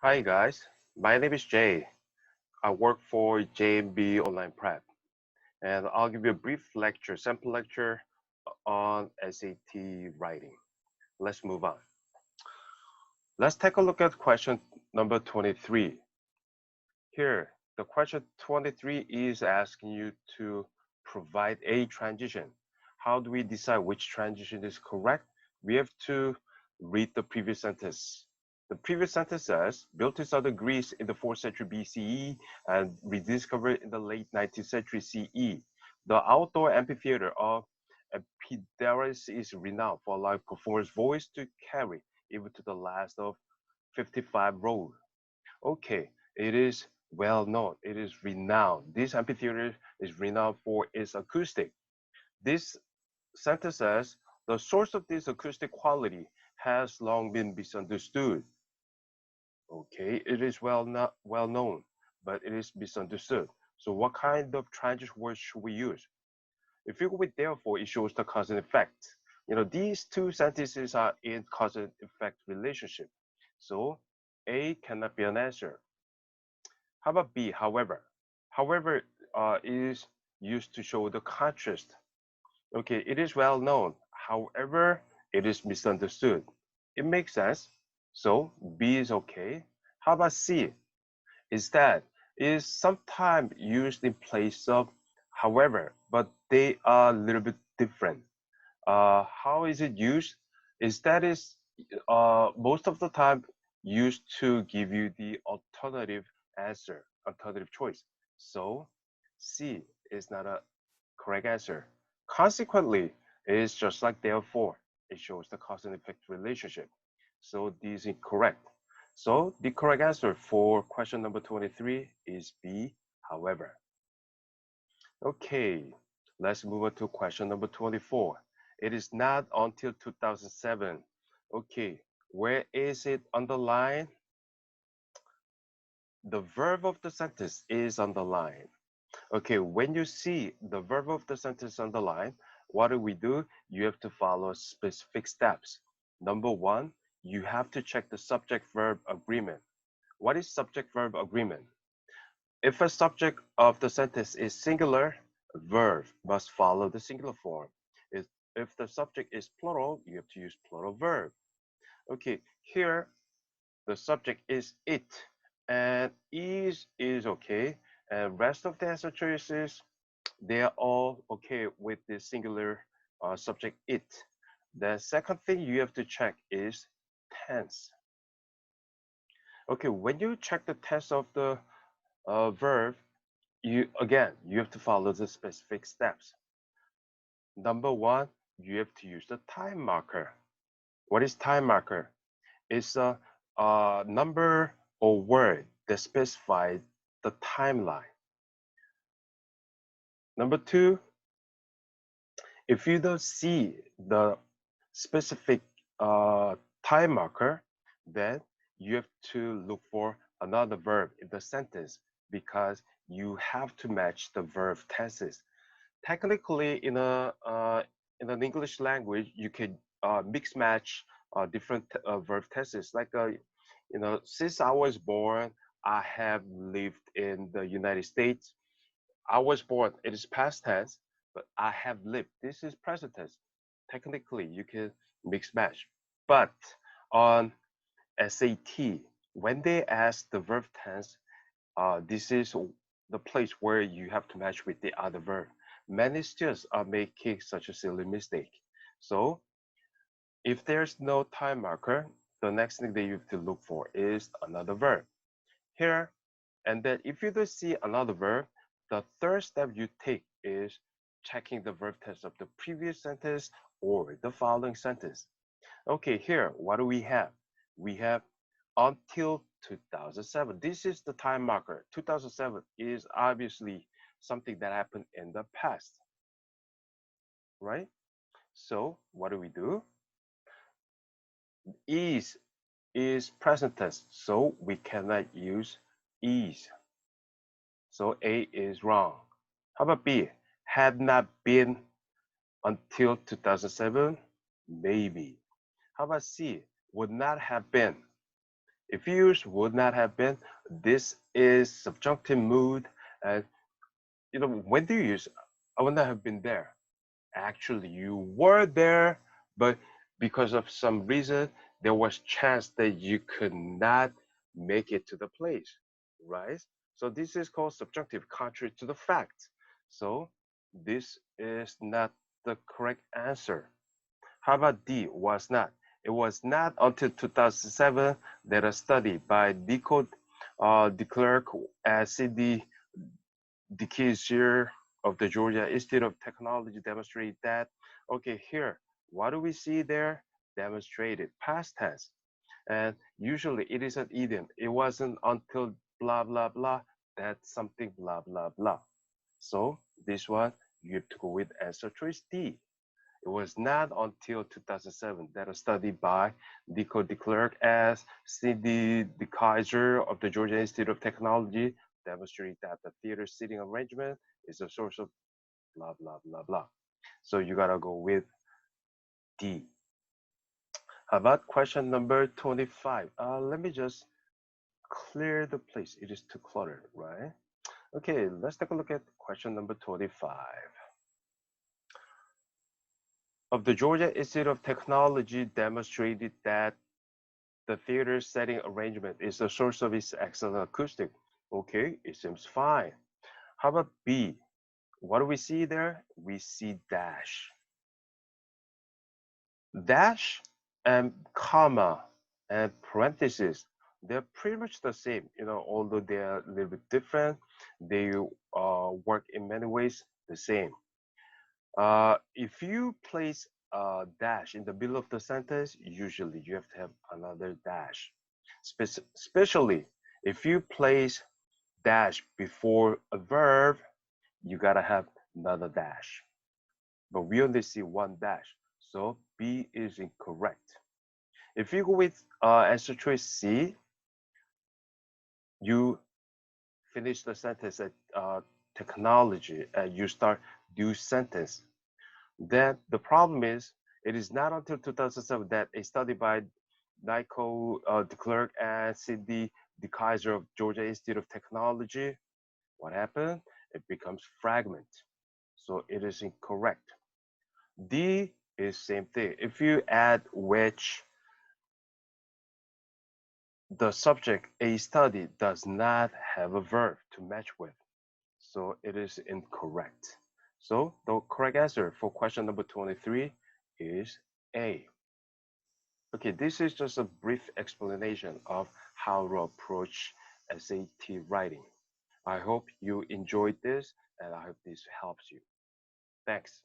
Hi guys, my name is Jay. I work for JMB Online Prep, and I'll give you a brief lecture, sample lecture on SAT writing. Let's move on. Let's take a look at question number 23. Here, the question 23 is asking you to provide a transition. How do we decide which transition is correct? We have to read the previous sentence. The previous sentence says, built in southern Greece in the 4th century BCE and rediscovered in the late 19th century CE. The outdoor amphitheater of Epidaurus is renowned for allowing performers' voice to carry even to the last of 55 rows. Okay, it is well known. It is renowned. This amphitheater is renowned for its acoustic. This sentence says the source of this acoustic quality has long been misunderstood. Okay, it is not well known, but it is misunderstood. So what kind of transition words should we use? If you go with therefore, it shows the cause and effect. These two sentences are in cause and effect relationship. So A cannot be an answer. How about B, however? However is used to show the contrast. Okay, it is well known. However, it is misunderstood. It makes sense. So B is okay. How about C? Instead, is sometimes used in place of however, but they are a little bit different. How is it used? Instead is most of the time used to give you the alternative answer, alternative choice. So C is not a correct answer. Consequently, it is just like therefore. It shows the cause and effect relationship. So D is incorrect. So the correct answer for question number 23 is B, however. Okay, let's move on to question number 24. It is not until 2007. Okay, where is it underlined? The verb of the sentence is underlined. Okay, when you see the verb of the sentence underlined, what do? You have to follow specific steps. Number one, you have to check the subject-verb agreement. What is subject-verb agreement? If a subject of the sentence is singular, verb must follow the singular form. If the subject is plural, you have to use plural verb. Okay, here the subject is it, and is okay, and rest of the answer choices, they are all okay with the singular subject it. The second thing you have to check is tense. Okay, when you check the tense of the verb, you have to follow the specific steps. Number one, you have to use the time marker. What is time marker? It's a number or word that specifies the timeline. Number two, if you don't see the specific time marker, then you have to look for another verb in the sentence because you have to match the verb tenses. Technically, in an English language, you can mix match different verb tenses. Like since I was born, I have lived in the United States. I was born. It is past tense, but I have lived. This is present tense. Technically, you can mix match. But on SAT, when they ask the verb tense, this is the place where you have to match with the other verb. Many students are making such a silly mistake. So if there's no time marker, the next thing that you have to look for is another verb. Here, and then if you don't see another verb, the third step you take is checking the verb tense of the previous sentence or the following sentence. Okay, here, what do we have? We have until 2007. This is the time marker. 2007 is obviously something that happened in the past, right? So what do? Is present tense, so we cannot use is. So A is wrong. How about B? Had not been until 2007? Maybe. How about C? Would not have been. If you use would not have been, this is subjunctive mood. And when do you use I would not have been there? Actually, you were there, but because of some reason, there was chance that you could not make it to the place, right? So this is called subjunctive, contrary to the fact. So this is not the correct answer. How about D, was not? It was not until 2007 that a study by Nico de Klerk and Cindy Dekezier of the Georgia Institute of Technology demonstrated that, okay, here, what do we see there? Demonstrated past tense. And usually it is an idiom. It wasn't until blah, blah, blah that something blah, blah, blah. So this one, you have to go with answer choice D. It was not until 2007 that a study by Nico de Klerk and Cindy de Kaiser of the Georgia Institute of Technology demonstrated that the theater seating arrangement is a source of blah, blah, blah, blah. So you gotta go with D. How about question number 25? Let me just clear the place. It is too cluttered, right? Okay, let's take a look at question number 25. Of the Georgia Institute of Technology demonstrated that the theater setting arrangement is the source of its excellent acoustic. Okay, it seems fine. How about B? What do we see there? We see dash. Dash and comma and parentheses, they're pretty much the same, although they're a little bit different, they work in many ways the same. If you place a dash in the middle of the sentence, usually you have to have another dash. Especially if you place dash before a verb, you gotta have another dash. But we only see one dash, so B is incorrect. If you go with answer choice C, you finish the sentence at technology and you start new sentence. Then the problem is, it is not until 2007 that a study by Nico de Klerk and Cindy de Kaiser of Georgia Institute of Technology, what happened? It becomes fragment. So it is incorrect. D is same thing. If you add which, the subject a study does not have a verb to match with. So it is incorrect. So the correct answer for question number 23 is A. Okay, this is just a brief explanation of how to approach SAT writing. I hope you enjoyed this and I hope this helps you. Thanks.